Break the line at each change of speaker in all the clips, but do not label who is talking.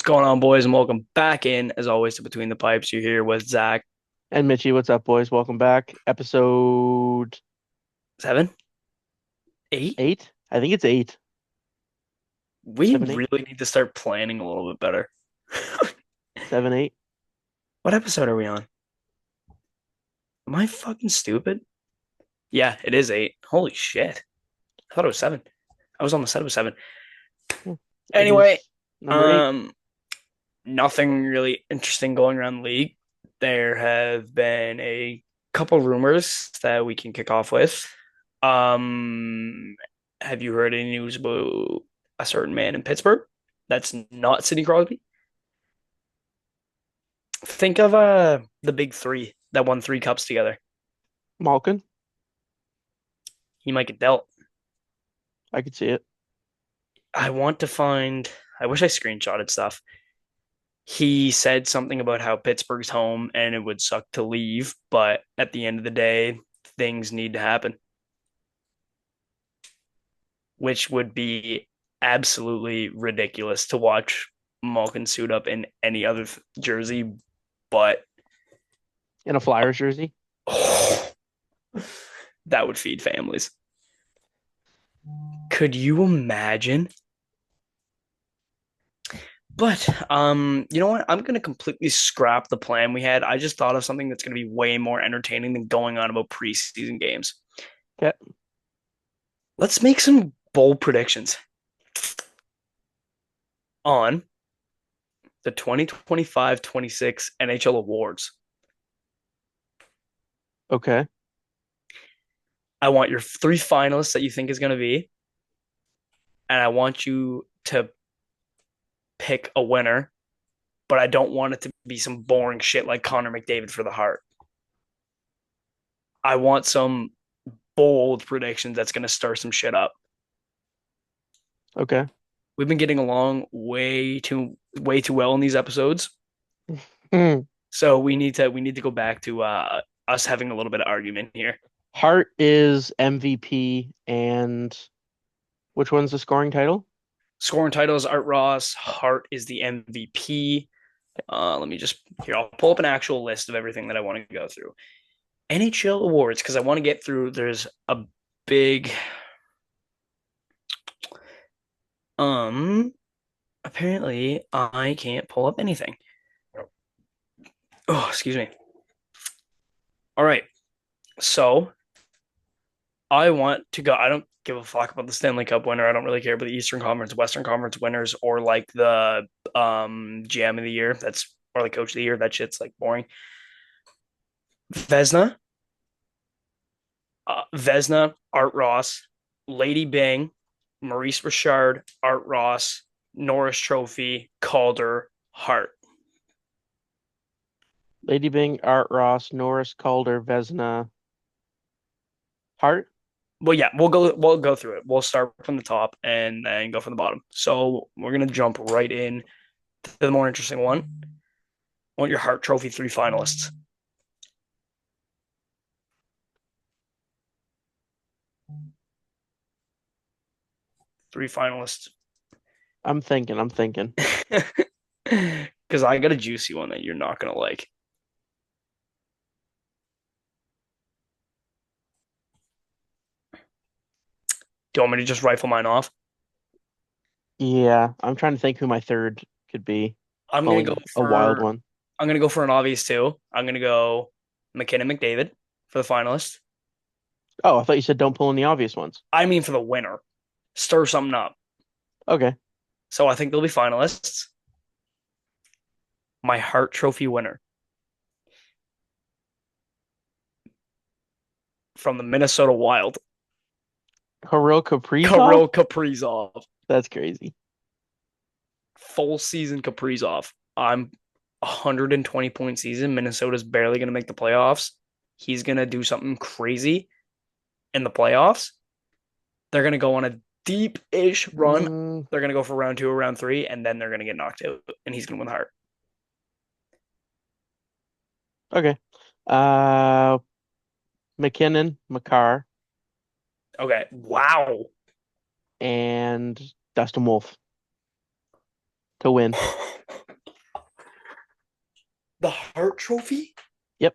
going on, boys, and welcome back in, as always, to Between the Pipes. You're here with Zach.
And Mitchy, what's up, boys? Welcome back. Episode
7, 8.
8? I think it's 8.
We
7, 8?
really need to start planning a little bit better.
7, 8?
What episode are we on? Am I fucking stupid? Yeah, it is 8. Holy shit. I thought it was 7. I was almost said it was 7.
Yeah, it
Anyway,
is number 8.
um, nothing really interesting going around the league. There have been a couple rumors that we can kick off with. Um, have you heard any news about a certain man in Pittsburgh that's not Sidney Crosby? Think of the big three that won 3 cups together.
Malkin,
He might get dealt.
I could see it.
I want to find. I wish I screenshotted stuff. He said something about how Pittsburgh's home and it would suck to leave, but at the end of the day, things need to happen, which would be absolutely ridiculous to watch Malkin suit up in any other jersey. But
In a Flyers jersey.
oh, that would feed families. Could you imagine? But you know what? I'm gonna completely scrap the plan we had. I just thought of something that's gonna be way more entertaining than going on about preseason games.
Okay.
Let's make some bold predictions on the 2025-26 NHL awards.
Okay.
I want your 3 finalists that you think is gonna be, and I want you to pick a winner, but I don't want it to be some boring shit like Connor McDavid for the Hart. I want some bold predictions that's going to stir some shit up.
Okay.
We've been getting along way too well in these episodes,
Hmm.
so we need to go back to us having a little bit of argument here.
Hart is MVP, and which one's the scoring title?
Scoring titles: Art Ross. Hart is the MVP. Let me just here. I'll pull up an actual list of everything that I want to go through. NHL awards because I want to get through. There's a big um. Apparently, I can't pull up anything. Oh, excuse me. All right. So I want to go. I don't give a fuck about the Stanley Cup winner. I don't really care about the Eastern Conference, Western Conference winners, or like the GM of the year. That's or like coach of the year. That shit's like boring. Vesna, Vesna, Art Ross, Lady Bing, Maurice Richard, Art Ross, Norris Trophy, Calder, Hart.
Lady Byng, Art Ross, Norris, Calder, Vezina, Hart.
Well, yeah, we'll go through it. We'll start from the top and then go from the bottom. So we're gonna jump right in to the more interesting one. I want your Hart Trophy 3 finalists? 3 finalists.
I'm thinking.
Because I got a juicy one that you're not gonna like. Do you want me to just rifle mine off?
Yeah, I'm trying to think who my third could be.
I'm gonna go
Pulling a wild
for
one.
I'm gonna go for an obvious two. I'm gonna go McKinnon McDavid for the finalist.
Oh, I thought you said don't pull in the obvious ones.
I mean for the winner. Stir something up.
Okay.
So I think they'll be finalists. My Hart Trophy winner from the Minnesota Wild,
Kirill Kaprizov?
Kirill Kaprizov.
That's crazy.
Full season Kaprizov. I'm 120-point season. Minnesota's barely going to make the playoffs. He's going to do something crazy in the playoffs. They're going to go on a deep-ish run.
Mm,
They're going to go for round 2 or round 3, and then they're going to get knocked out, and he's going to win the Hart.
okay. McKinnon, McCarr,
Okay. Wow.
and Dustin Wolf. to win.
The Hart Trophy?
Yep.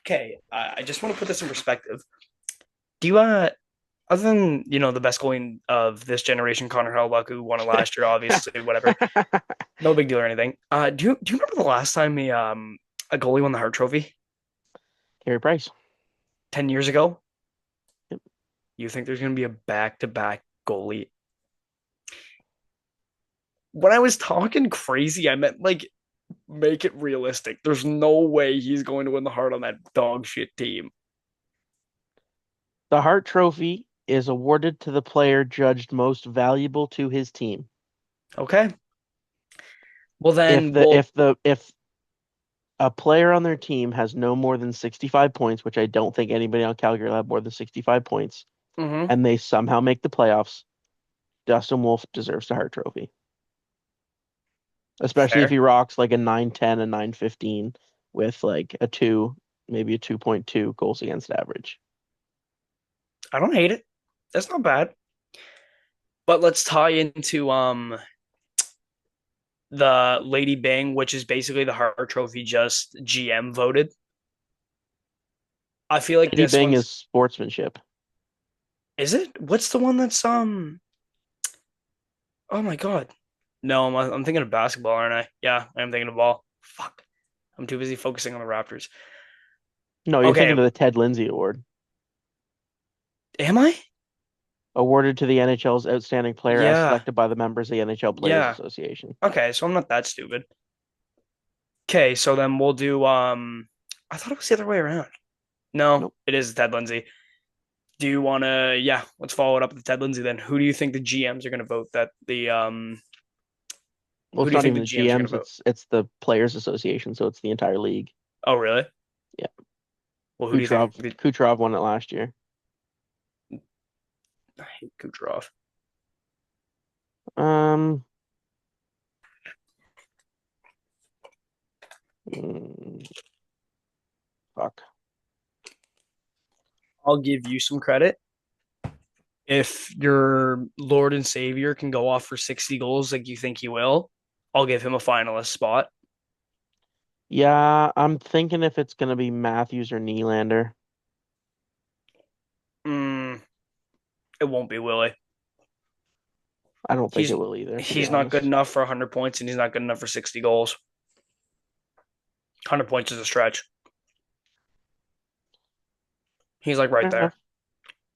Okay, I just want to put this in perspective. Do you other than the best goalie of this generation, Connor Hellebuyck, who won it last year, obviously, whatever, no big deal or anything. Do you remember the last time a goalie won the Hart Trophy?
Carey Price.
10 years ago?
Yep.
You think there's gonna be a back-to-back goalie? When I was talking crazy, I meant like make it realistic. There's no way he's going to win the Hart on that dog shit team.
The Hart Trophy is awarded to the player judged most valuable to his team.
Okay. Well
If
then
the
we'll
if the if a player on their team has no more than 65 points, which I don't think anybody on Calgary will have more than 65 points,
mhm.
and they somehow make the playoffs, Dustin Wolf deserves the Hart Trophy. Especially if
Fair.
he rocks like a 910 and 915 with like a 2, maybe a 2.2 goals against average.
I don't hate it. That's not bad. But let's tie into the Lady Bing, which is basically the Hart Trophy, just GM voted. I feel like
Lady
this
Bing is
one's
sportsmanship.
is it? What's the one that's oh my god. No, I'm thinking of basketball, aren't I? Yeah, I'm thinking of ball. Fuck. I'm too busy focusing on the Raptors.
No, you're
Okay,
thinking of the Ted Lindsay Award,
am I?
awarded to the NHL's outstanding player as
Yeah.
selected by the members of the NHL Players
Yeah.
Association.
Okay, so I'm not that stupid. Okay, so then we'll do I thought it was the other way around. No,
Nope.
it is Ted Lindsay. Do you want to? Yeah, let's follow it up with Ted Lindsay then. Who do you think the GMs are going to vote? That the
Well,
Who
it's
do you
not
think
even
the
the
GMs are going to
GMs,
vote?
it's the Players Association, so it's the entire league.
Oh, really?
Yeah.
Well, who do you think?
Kucherov won it last year.
I hate Kucherov.
Um, mm, fuck.
I'll give you some credit. If your Lord and Savior can go off for 60 goals like you think he will, I'll give him a finalist spot.
Yeah, I'm thinking if it's gonna be Matthews or Nylander.
Mm, it won't be Willie.
I don't think
He's
it will either, to be
he's not good
honest.
enough for 100 points, and he's not good enough for 60 goals. 100 points is a stretch. He's like right
Fair
there.
enough.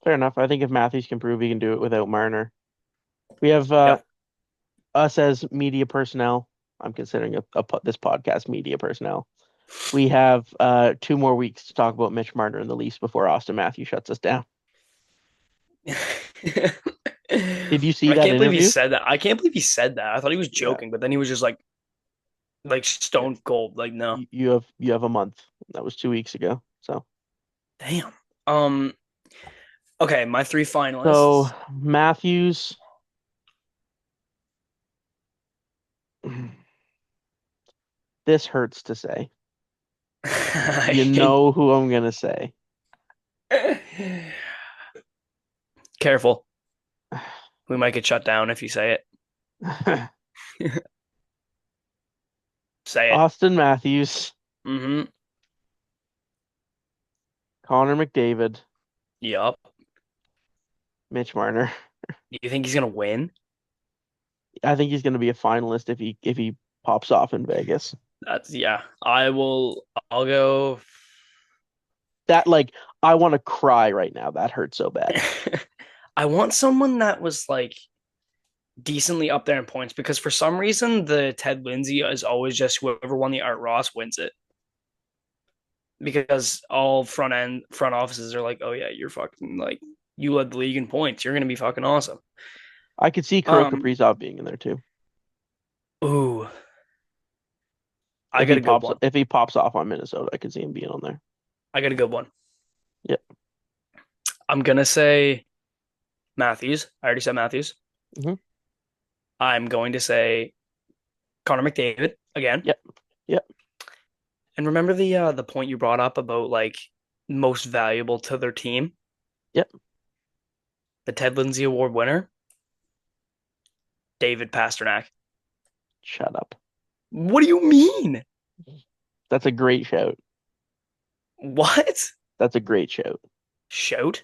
Fair enough. I think if Matthews can prove he can do it without Marner. We have
Yeah.
us as media personnel. I'm considering this podcast media personnel. We have 2 more weeks to talk about Mitch Marner and the Leafs before Austin Matthews shuts us down. Did you see
I
that
can't believe he
interview?
said that. I can't believe he said that. I thought he was
Yeah,
joking, but then he was just like
yeah.
stone cold. Like, no.
You have a month. That was 2 weeks ago. So
Damn. Um, okay, my three
so
finalists.
Matthews. This hurts to say. You know who I'm gonna say.
Careful. We might get shut down if you say it. Say it.
Austin Matthews,
Mm-hmm.
Connor McDavid,
Yup.
Mitch Marner.
Do you think he's gonna win?
I think he's gonna be a finalist if he pops off in Vegas.
That's yeah. I will. I'll go.
That like I want to cry right now. That hurts so bad.
I want someone that was like decently up there in points because for some reason the Ted Lindsay is always just whoever won the Art Ross wins it because all front offices are like, oh yeah, you're fucking like you led the league in points. You're gonna be fucking awesome.
I could see Kirill
Um.
Kaprizov being in there too.
Ooh, I
If
got
he
a good
pops
one.
if he pops off on Minnesota, I could see him being on there.
I got a good one.
Yep.
I'm gonna say Matthews. I already said Matthews.
Hmm.
I'm going to say Connor McDavid again.
Yep. Yep.
And remember the point you brought up about like most valuable to their team,
Yep.
the Ted Lindsay Award winner. David Pasternak.
Shut up.
What do you mean?
That's a great shout.
What?
That's a great shout.
Shout?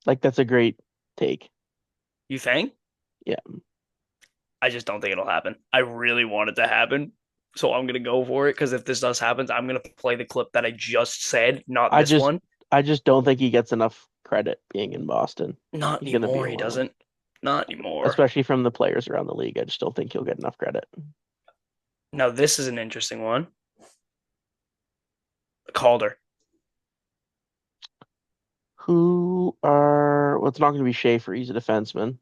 Like that's a great take.
You think?
Yeah.
I just don't think it'll happen. I really want it to happen. So I'm gonna go for it because if this does happen, I'm gonna play the clip that I just said, not
I
this
just
one.
I just don't think he gets enough credit being in Boston.
Not
He's gonna be
anymore,
a
he
one,
doesn't. Not anymore.
especially from the players around the league. I just don't think he'll get enough credit.
Now this is an interesting one. Calder.
Well, it's not gonna be Schaefer, he's a defenseman.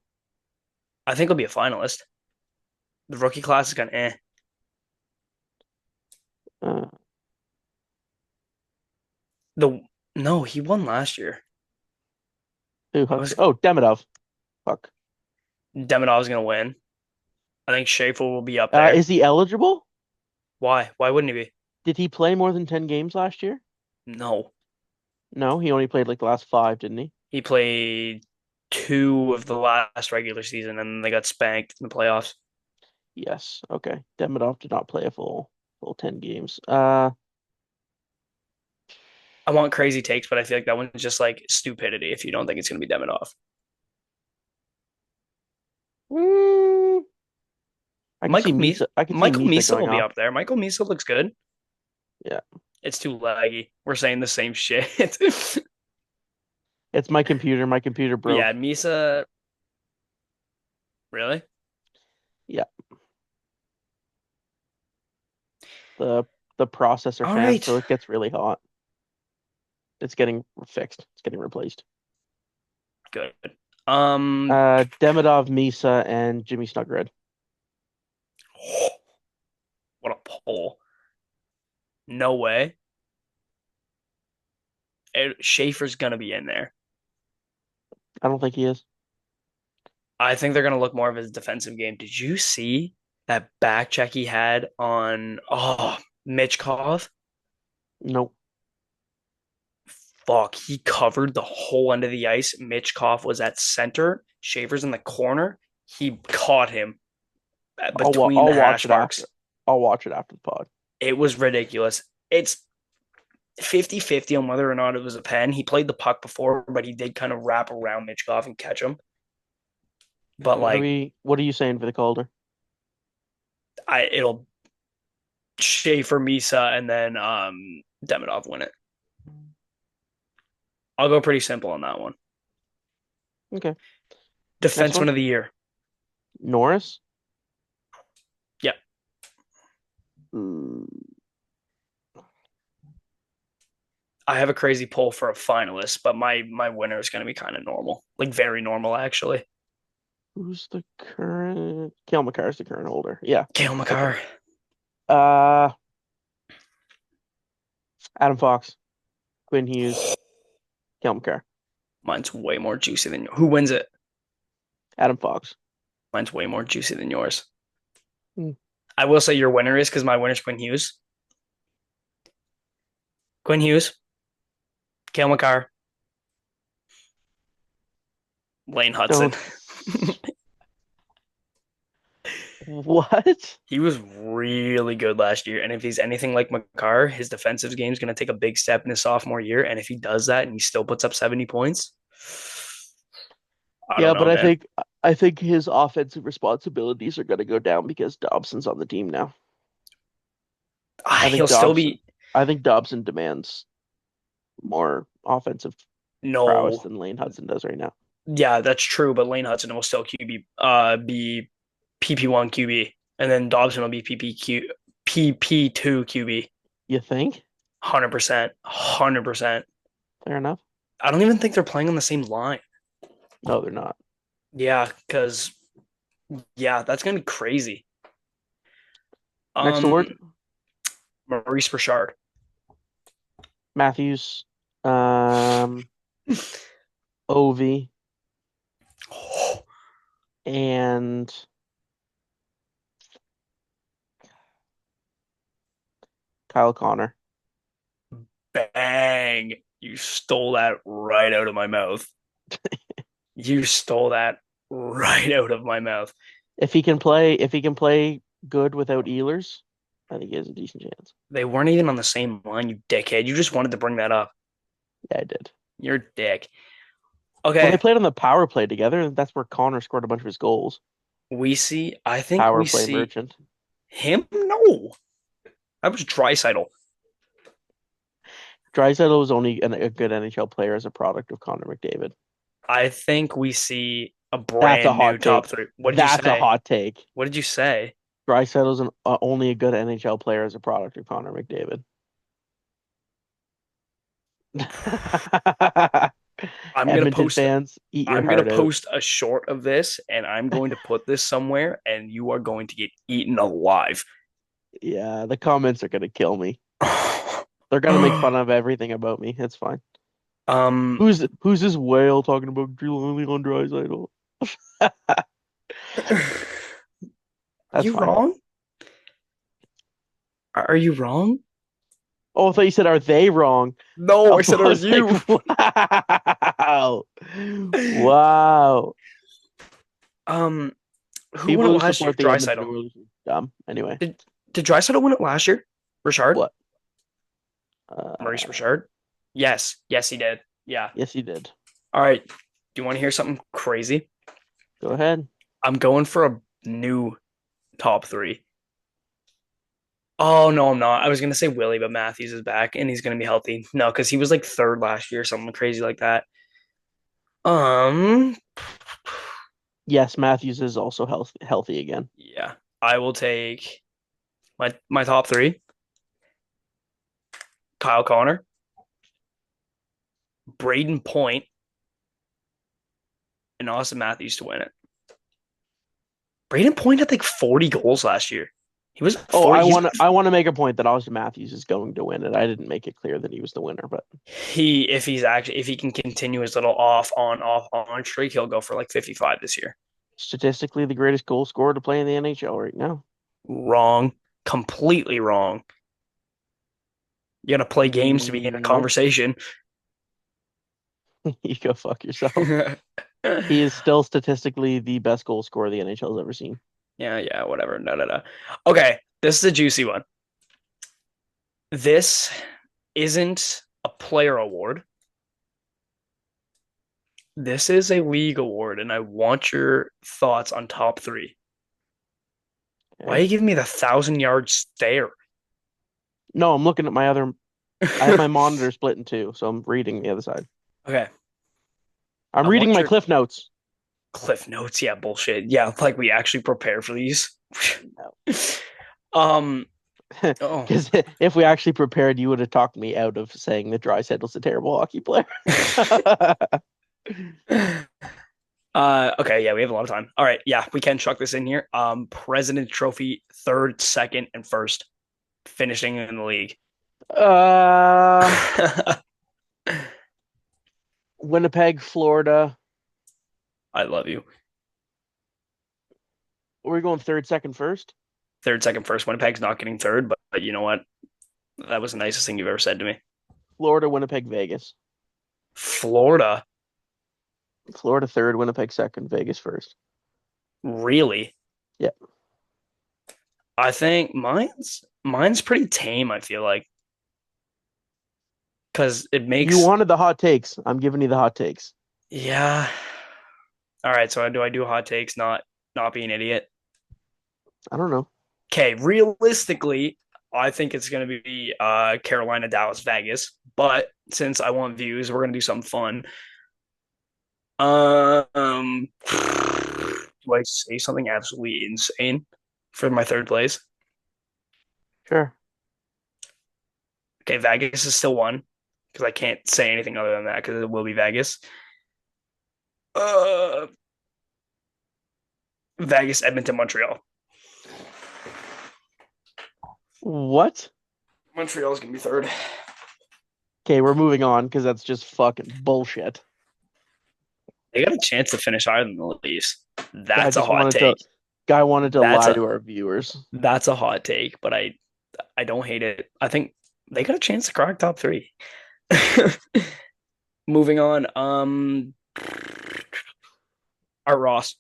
I think he'll be a finalist. The rookie class is kind of eh.
Uh,
The no, he won last year.
who
I
Huck's
was
oh Demidov. Fuck.
Demonov's gonna win. I think Schaefer will be up there.
Is he eligible?
Why? Why wouldn't he be?
Did he play more than 10 games last year?
No.
No, he only played like the last five, didn't he?
He played two of the last regular season and they got spanked in the playoffs.
Yes. Okay. Demidov did not play a full 10 games.
I want crazy takes, but I feel like that one's just like stupidity if you don't think it's gonna be Demonov.
mm, I could see
Michael Misa
Misa. I could see
Michael
Misa
Misa
going
will be
off.
up there. Michael Misa looks good.
Yeah.
It's too laggy. We're saying the same shit.
It's my computer. My computer
Yeah,
broke.
Misa, really?
Yeah. The the processor
All
fan,
right.
so it gets really hot. It's getting fixed. It's getting replaced.
Good.
Demidov, Misa, and Jimmy Snuggerud.
What a pull. No way. Schaefer's gonna be in there.
I don't think he is.
I think they're gonna look more of his defensive game. Did you see that back check he had on Mitchkov?
Nope.
Fuck, he covered the whole end of the ice. Mitchkov was at center. Schaefer's in the corner. He caught him between the
I'll watch
hash
it after.
marks.
I'll watch it after the pod.
It was ridiculous. It's 50-50 on whether or not it was a pen. He played the puck before, but he did kind of wrap around Mitchkov and catch him. But like
What are you saying for the Calder?
it'll Schaefer, Misa, and then Demidov win it. I'll go pretty simple on that one.
Okay. Next
Defenseman
one.
of the year.
Norris.
Yeah.
Mm,
I have a crazy pull for a finalist, but my winner is going to be kind of normal, like very normal actually.
who's the current? Cale Makar is the current holder. Yeah.
Kale
Okay.
McCarr.
Uh, Adam Fox, Quinn Hughes, Cale Makar,
Mine's way more juicy than yours. Who wins it?
Adam Fox.
Mine's way more juicy than yours.
Hmm.
I will say your winner is because my winner's Quinn Hughes. Quinn Hughes, Kale McCarr, Lane Hudson.
Don't. What?
He was really good last year. And if he's anything like McCarr, his defensive game is going to take a big step in his sophomore year. And if he does that and he still puts up 70 points, I
Yeah,
don't
but
know, man.
I think his offensive responsibilities are going to go down because Dobson's on the team now. I
He'll
think
still
Dobson.
be
I think Dobson demands more offensive prowess
no.
than Lane Hudson does right now.
Yeah, that's true. But Lane Hudson will still be PP1 QB. And then Dobson will be PP2 QB.
You think?
100%. 100%.
Fair enough.
I don't even think they're playing on the same line.
No, they're not.
Yeah, because yeah, that's gonna be crazy.
Next award,
Maurice Richard.
Matthews, Ovi, and Kyle Connor.
Bang! You stole that right out of my mouth. You stole that right out of my mouth.
If he can play good without Ehlers, I think he has a decent chance.
They weren't even on the same line, you dickhead. You just wanted to bring that up.
Yeah, I did.
You're a dick.
Well, they
Okay,
played on the power play together, and that's where Connor scored a bunch of his goals.
I think
Power
we
play
see
merchant.
him. No, that was Draisaitl.
Draisaitl was only a good NHL player as a product of Connor McDavid.
I think we see a
That's a
brand new
hot
top
take.
three. What did you
That's a
say?
hot take.
What did you say?
Draisaitl's only a good NHL player as a product of Connor McDavid.
I'm gonna
Edmonton
post
fans, eat your
I'm gonna
heart out.
post a short of this and I'm going to put this somewhere and you are going to get eaten alive.
Yeah, the comments are gonna kill me. They're gonna make fun of everything about me. It's fine.
um
Who's this whale talking about only on Draisaitl? That's
you
fine.
wrong? Are you wrong?
Oh, I thought you said, are they wrong?
No,
I
I said are
was like,
you?
wow. Wow.
um who won
People
it
who
last year?
support the Edmonton
Draisaitl.
Oilers are dumb. Anyway,
Did did Draisaitl win it last year? Richard?
what?
Maurice
Uh,
Richard? Yes. Yes, he did. Yeah.
yes, he did.
All right. Do you want to hear something crazy?
Go ahead.
I'm going for a new top three. Oh no, I'm not. I was gonna say Willie, but Matthews is back and he's gonna be healthy. No, because he was like third last year, something crazy like that. Um,
Yes, Matthews is also healthy again.
yeah, I will take my top three: Kyle Connor, Braden Point, and Austin Matthews to win it. Braden Point had like 40 goals last year. He was
Oh,
40.
I want to make a point that Austin Matthews is going to win it. I didn't make it clear that he was the winner, but
If he can continue his little off on streak, he'll go for like 55 this year.
statistically the greatest goal scorer to play in the NHL right now.
Wrong, completely wrong. You got to play games to be in a
Nope.
conversation.
You go fuck yourself. He is still statistically the best goal scorer the NHL has ever seen.
Yeah, whatever. No, no, no. Okay, this is a juicy one. This isn't a player award. This is a league award, and I want your thoughts on top three. Why are
Okay.
you giving me the 1,000 yard stare?
No, I'm looking at my other. I have my monitor split in two, so I'm reading the other side.
Okay,
I'm
I
reading
want
my
your
cliff notes.
cliff notes. Yeah, bullshit. Yeah, like we actually prepare for these.
No.
um. Oh.
Because if we actually prepared, you would have talked me out of saying that Draisaitl's a terrible hockey player.
Okay, yeah, we have a lot of time. All right, yeah, we can chuck this in here. President Trophy, third, second, and first, finishing in the league.
Uh, Winnipeg, Florida.
I love you.
Are we going third, second, first?
Third, second, first. Winnipeg's not getting third, but you know what? That was the nicest thing you've ever said to me.
Florida, Winnipeg, Vegas.
Florida,
Florida third, Winnipeg second, Vegas first.
really?
Yeah.
I think mine's pretty tame. I feel like because it
You
makes
wanted the hot takes. I'm giving you the hot takes.
yeah. All right, so do I do hot takes? Not be an idiot.
I don't know.
Okay, realistically, I think it's going to be Carolina, Dallas, Vegas. But since I want views, we're going to do something fun. Do I say something absolutely insane for my third place?
Sure.
Okay, Vegas is still one because I can't say anything other than that because it will be Vegas. Uh, Vegas, Edmonton, Montreal.
What?
Montreal's going to be third.
Okay, we're moving on because that's just fucking bullshit.
They got a chance to finish higher than the Leafs.
Guy
That's a
just
hot
wanted to
take.
guy wanted to
That's
lie
a
to our viewers.
that's a hot take, but I don't hate it. I think they got a chance to crack top three. Moving on. Art Ross.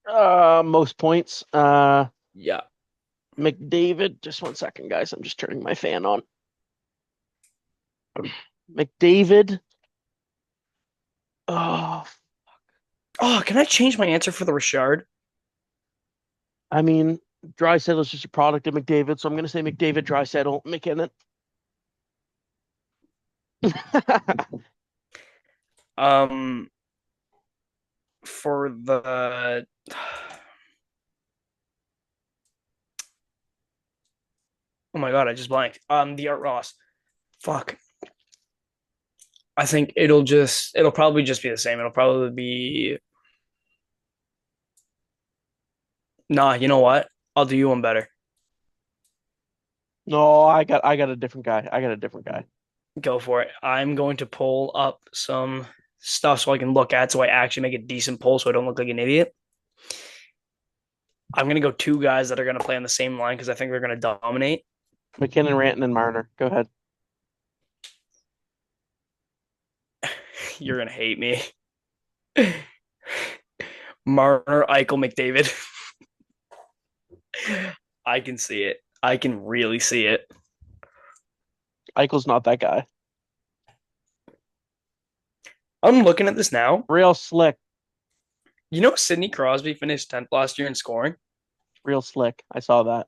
Most points.
Yeah.
McDavid. Just one second, guys. I'm just turning my fan on. McDavid. Oh,
Oh, can I change my answer for the Richard?
I mean, Draisaitl is just a product of McDavid, so I'm going to say McDavid, Draisaitl, McKinnon.
Um, for the oh my God, I just blanked. The Art Ross. Fuck. I think it'll probably just be the same. It'll probably be nah, you know what? I'll do you one better.
No, I got a different guy. I got a different guy.
Go for it. I'm going to pull up some stuff so I can look at so I actually make a decent poll so I don't look like an idiot. I'm gonna go two guys that are gonna play on the same line because I think they're gonna dominate.
McKinnon, Ranton, and Marner. Go ahead.
You're gonna hate me. Marner, Eichel, McDavid. I can see it. I can really see it.
Eichel's not that guy.
I'm looking at this now.
Real slick.
You know, Sidney Crosby finished 10th last year in scoring.
Real slick. I saw that.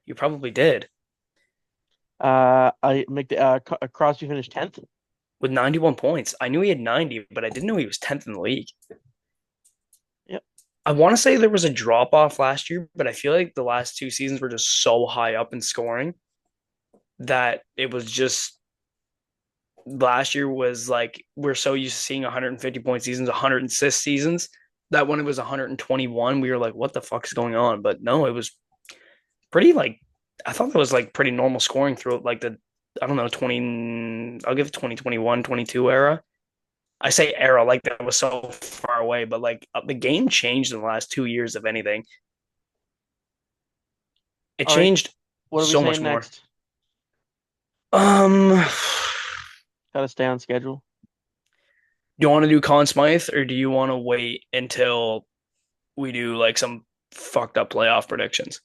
You probably did
Crosby finished 10th.
with 91 points. I knew he had 90, but I didn't know he was 10th in the league.
Yep.
I want to say there was a drop off last year, but I feel like the last two seasons were just so high up in scoring that it was just last year was like we're so used to seeing 150 point seasons, 100 assist seasons that when it was 121, we were like, what the fuck is going on? But no, it was pretty like I thought that was like pretty normal scoring throughout like the I don't know 20 I'll give it 2021 22 era. I say era like that was so far away, but like the game changed in the last 2 years if anything. It
All right.
changed
What are we
so much
saying
more.
next?
Um
Gotta stay on schedule.
do you want to do Conn Smythe or do you want to wait until we do like some fucked up playoff predictions?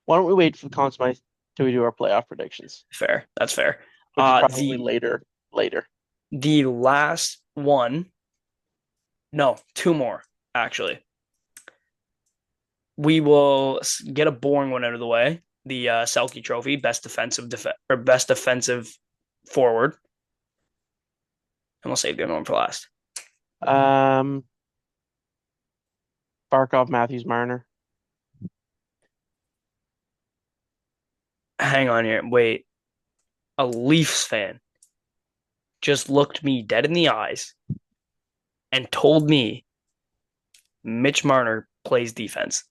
Why don't we wait for the Conn Smythe till we do our playoff predictions,
Fair. That's fair.
which is probably
The
later. Later.
last one, no, two more actually. We will get a boring one out of the way. The Selke Trophy, best defensive forward, and we'll save the other one for last.
Um, Barkov, Matthews, Marner.
Hang on here. Wait, a Leafs fan just looked me dead in the eyes and told me Mitch Marner plays defense.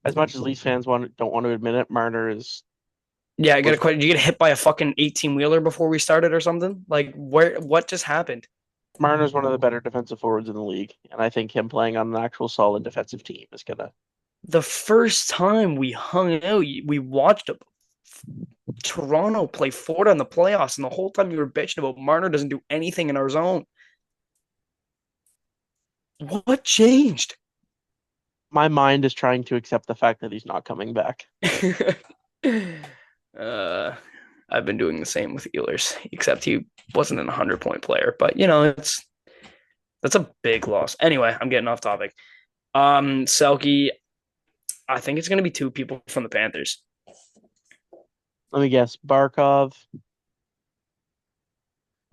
As much as Leafs fans don't want to admit it, Marner is
Yeah, I got a
was
question. Did you get hit by a fucking 18 wheeler before we started or something? Like, what just happened?
Marner's one of the better defensive forwards in the league, and I think him playing on an actual solid defensive team is gonna.
The first time we hung out, we watched Toronto play Florida in the playoffs, and the whole time you were bitching about Marner doesn't do anything in our zone. What changed?
My mind is trying to accept the fact that he's not coming back.
uh, I've been doing the same with Ehlers, except he wasn't an 100-point player. But you know, that's a big loss. Anyway, I'm getting off topic. Selke, I think it's going to be two people from the Panthers.
Let me guess: Barkov,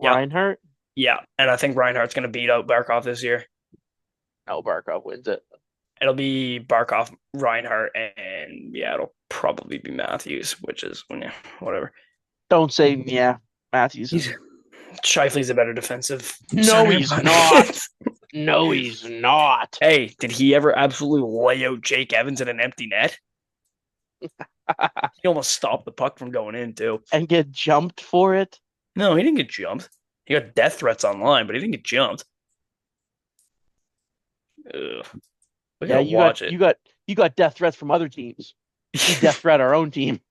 Yep,
Reinhart.
yeah, and I think Reinhardt's going to beat out Barkov this year.
No, Barkov wins it.
It'll be Barkov, Reinhardt, and yeah, it'll probably be Matthews, which is yeah, whatever.
Don't say yeah, Matthews
He's
is.
Shifley's a better defensive
No,
center,
he's
but
not. No, he's not.
hey, did he ever absolutely lay out Jake Evans in an empty net? He almost stopped the puck from going in too.
And get jumped for it.
No, he didn't get jumped. He got death threats online, but he didn't get jumped. Ugh. We
Yeah,
gotta
you got
watch it.
you got you got death threats from other teams. We death threat our own team.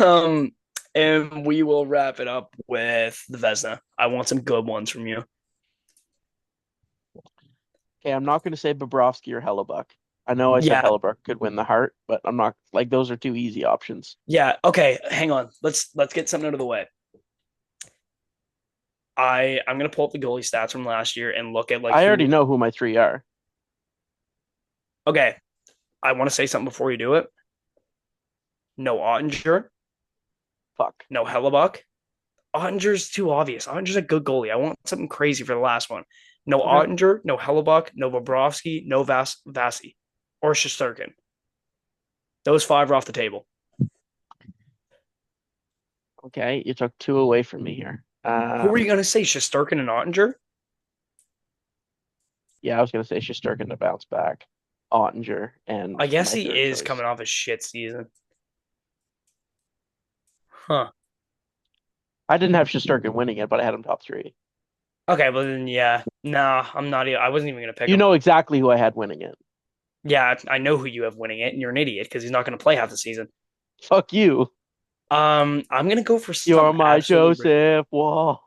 um, And we will wrap it up with the Vesna. I want some good ones from you.
Okay, I'm not going to say Bobrovsky or Hellebuck. I know I said
Yeah,
Hellebuck could win the Hart, but I'm not like those are two easy options.
yeah. Okay, hang on. Let's get something out of the way. I'm gonna pull up the goalie stats from last year and look at like
I already
who.
know who my three are.
Okay, I want to say something before you do it. No Ottinger,
Fuck.
no Hellebuck. Ottinger's too obvious. Ottinger's a good goalie. I want something crazy for the last one. No
Okay.
Ottinger, no Hellebuck, no Bobrovsky, no Vasi, or Shesterkin. Those five are off the table.
Okay, you took two away from me here.
Who were you gonna say? Shesterkin and Ottinger?
Yeah, I was gonna say Shesterkin to bounce back, Ottinger, and
I guess
my
he
third
is
choice.
coming off a shit season. Huh.
I didn't have Shesterkin winning it, but I had him top three.
Okay, but then yeah. Nah, I'm not. I wasn't even gonna pick
You
him.
know exactly who I had winning it.
Yeah, I know who you have winning it, and you're an idiot because he's not gonna play half the season.
Fuck you.
I'm gonna go for
You're
some
my
absolutely.
Joseph Wall.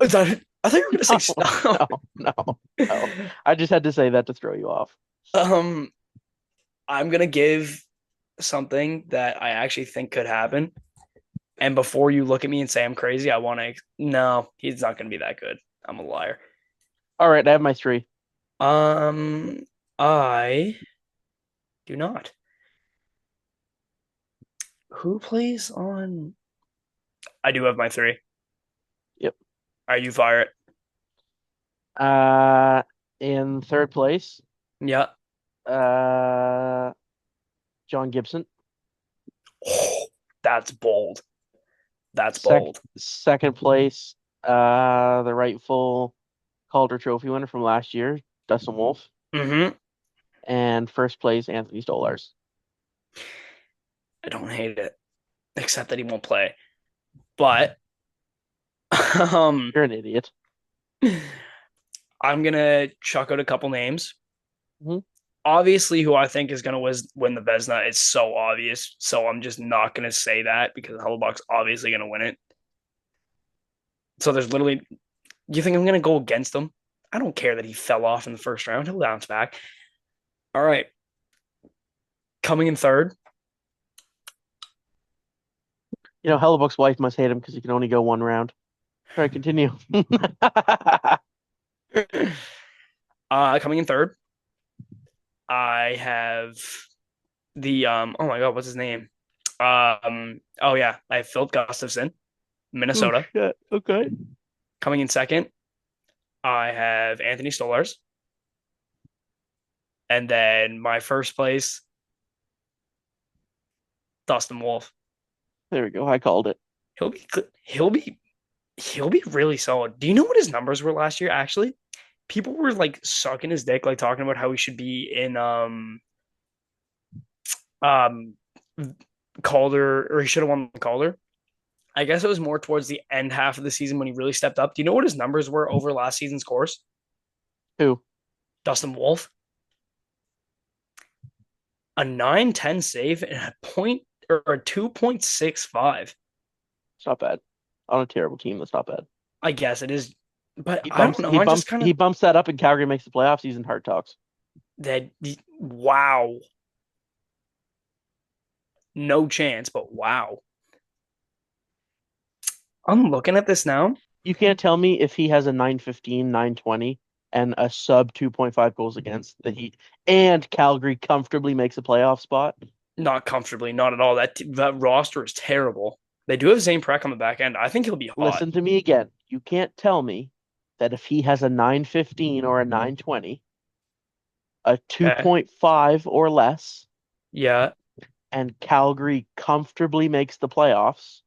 Is that, I thought you were gonna say
No,
stop.
no. I just had to say that to throw you off.
um, I'm gonna give something that I actually think could happen. And before you look at me and say I'm crazy, I want to. No, he's not gonna be that good. I'm a liar.
All right, I have my three.
Um, I do not. Who plays on? I do have my three.
Yep.
Are you fire it?
Uh, in third place,
Yeah.
uh, John Gibson.
Oh, that's bold. That's
Sec
bold.
Second place, the rightful Calder Trophy winner from last year, Dustin Wolf.
Mm-hmm.
And first place, Anthony Stolars.
I don't hate it, except that he won't play. But um,
You're an idiot.
I'm gonna chuck out a couple names.
Mhm.
Obviously, who I think is gonna win the Vesna, it's so obvious. So I'm just not gonna say that because Hellebuck's obviously gonna win it. So there's literally. You think I'm gonna go against him? I don't care that he fell off in the first round. He'll bounce back. All right, coming in third.
You know, Hellebuck's wife must hate him because he can only go one round. All right, continue.
Coming in third, I have the oh my god, what's his name? Oh yeah, I have Phil Gustafson,
Oh
Minnesota.
shit. Okay.
Coming in second, I have Anthony Stolars, and then my first place, Dustin Wolf.
There we go. I called it.
He'll be he'll be he'll be really solid. Do you know what his numbers were last year? Actually, people were like sucking his dick, like talking about how he should be in um Calder, or he should have won the Calder. I guess it was more towards the end half of the season when he really stepped up. Do you know what his numbers were over last season's course?
Who?
Dustin Wolf, a 910 save and a point or a 2.65.
It's not bad. On a terrible team, that's not bad.
I guess it is, but
He
I don't
bumps
know.
he
I'm just
bumps
kind
he
of
bumps that up and Calgary makes the playoffs. He's in hard talks.
that. Wow, no chance, but wow. I'm looking at this now.
You can't tell me if he has a 915, 920, and a sub 2.5 goals against that he and Calgary comfortably makes a playoff spot.
Not comfortably, not at all. That roster is terrible. They do have Zane Prek on the back end. I think he'll be hot.
Listen to me again. You can't tell me that if he has a 915 or a 920, a
Okay.
2.5 or less,
Yeah.
and Calgary comfortably makes the playoffs,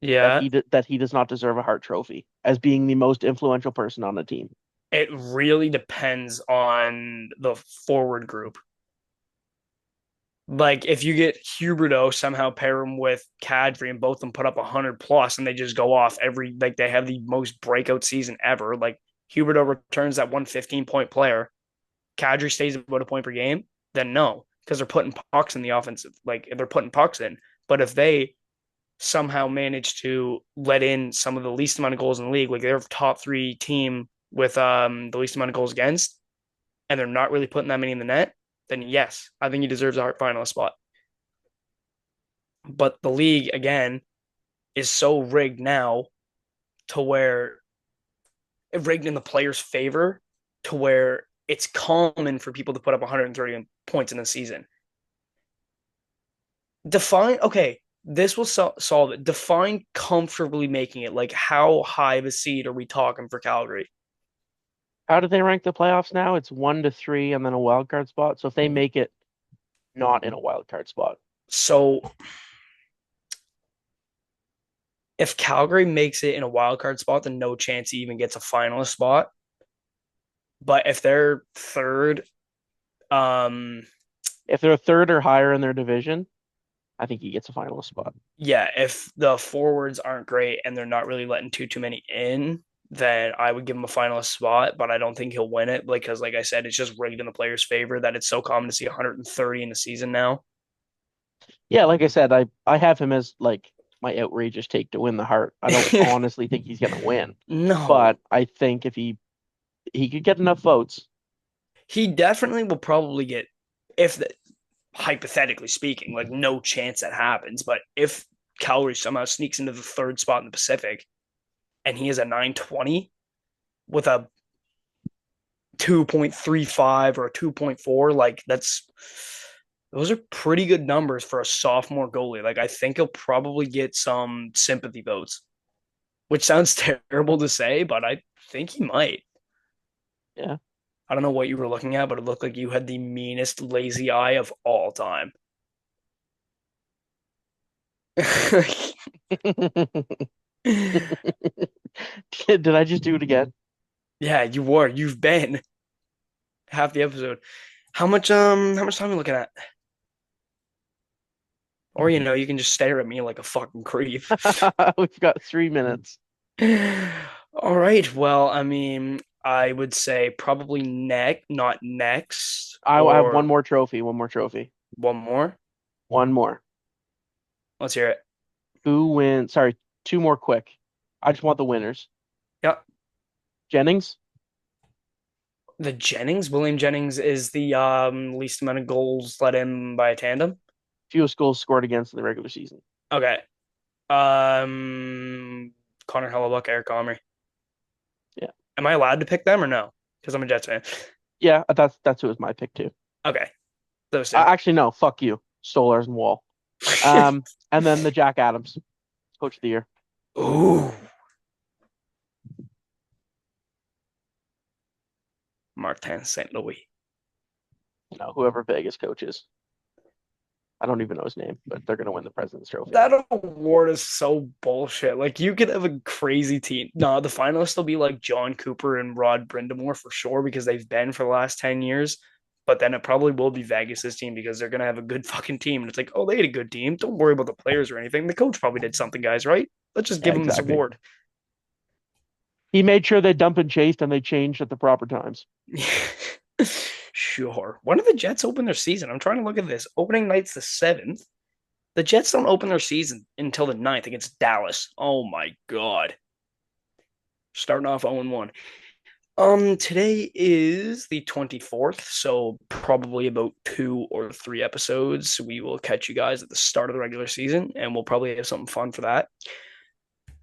Yeah.
that he does not deserve a Hart Trophy as being the most influential person on the team.
It really depends on the forward group. Like if you get Huberto, somehow pair him with Kadri and both of them put up 100 plus and they just go off every, like they have the most breakout season ever. Like Huberto returns that 115-point player. Kadri stays about a point per game, then no, because they're putting pucks in the offensive, like they're putting pucks in. But if they somehow managed to let in some of the least amount of goals in the league. Like they're top three team with the least amount of goals against, and they're not really putting that many in the net, then yes, I think he deserves a Hart finalist spot. But the league again is so rigged now to where rigged in the player's favor to where it's common for people to put up 130 points in a season. Define okay, this will solve it. Define comfortably making it. Like how high of a seed are we talking for Calgary?
How do they rank the playoffs now? It's 1 to 3 and then a wild card spot. So if they make it not in a wild card spot,
So if Calgary makes it in a wild card spot, then no chance he even gets a finalist spot. But if they're third, um,
if they're third or higher in their division, I think he gets a finalist spot.
yeah, if the forwards aren't great and they're not really letting too many in, then I would give him a finalist spot, but I don't think he'll win it because, like I said, it's just rigged in the player's favor that it's so common to see 130 in a season now.
Yeah, like I said, I have him as like my outrageous take to win the Hart. I don't honestly think he's gonna win,
No,
but I think if he could get enough votes.
he definitely will probably get, if the, hypothetically speaking, like no chance that happens, but if Calgary somehow sneaks into the third spot in the Pacific and he is a 920 with a 2.35 or a 2.4, like those are pretty good numbers for a sophomore goalie. Like I think he'll probably get some sympathy votes, which sounds terrible to say, but I think he might.
Yeah.
I don't know what you were looking at, but it looked like you had the meanest lazy eye of all time.
Did I just do it again?
Yeah, you were. You've been half the episode. How much time are you looking at? Or you can just stare at me like a fucking creep.
We've got 3 minutes.
All right. Well, I mean, I would say probably not next,
I have one
or
more trophy. One more trophy.
one more.
One more.
Let's hear it.
Who wins? Sorry, two more quick. I just want the winners.
Yeah.
Jennings,
William Jennings is the least amount of goals let in by a tandem.
fewest goals scored against in the regular season.
Okay. Connor Hellebuck, Eric Comrie.
Yeah.
Am I allowed to pick them or no? Because I'm a Jets fan.
Yeah, that's who was my pick too.
Okay. Those two.
Actually, no, fuck you. Stolars and Wall. And then the Jack Adams, coach of the year.
Ooh. Martin St. Louis.
No, whoever Vegas coach is. I don't even know his name, but they're gonna win the President's Trophy.
That award is so bullshit. Like you could have a crazy team. No, the finalists will be like John Cooper and Rod Brindamore for sure because they've been for the last 10 years. But then it probably will be Vegas's team because they're gonna have a good fucking team. And it's like, oh, they had a good team. Don't worry about the players or anything. The coach probably did something, guys, right? Let's just
Yeah,
give him this
exactly.
award.
He made sure they dump and chased and they changed at the proper times.
Sure. When do the Jets open their season? I'm trying to look at this. Opening night's the 7th. The Jets don't open their season until the 9th against Dallas. Oh my God. Starting off 0-1. Today is the 24th, so probably about 2 or 3 episodes. We will catch you guys at the start of the regular season, and we'll probably have something fun for that.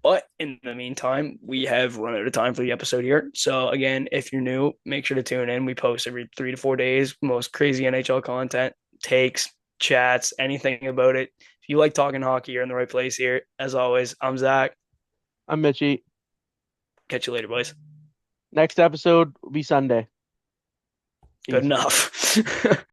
But in the meantime, we have run out of time for the episode here. So again, if you're new, make sure to tune in. We post every 3 to 4 days, most crazy NHL content, takes, chats, anything about it. If you like talking hockey, you're in the right place here. As always, I'm Zach.
I'm Mitchy.
Catch you later, boys.
Next episode will be Sunday.
Good
Peace.
enough.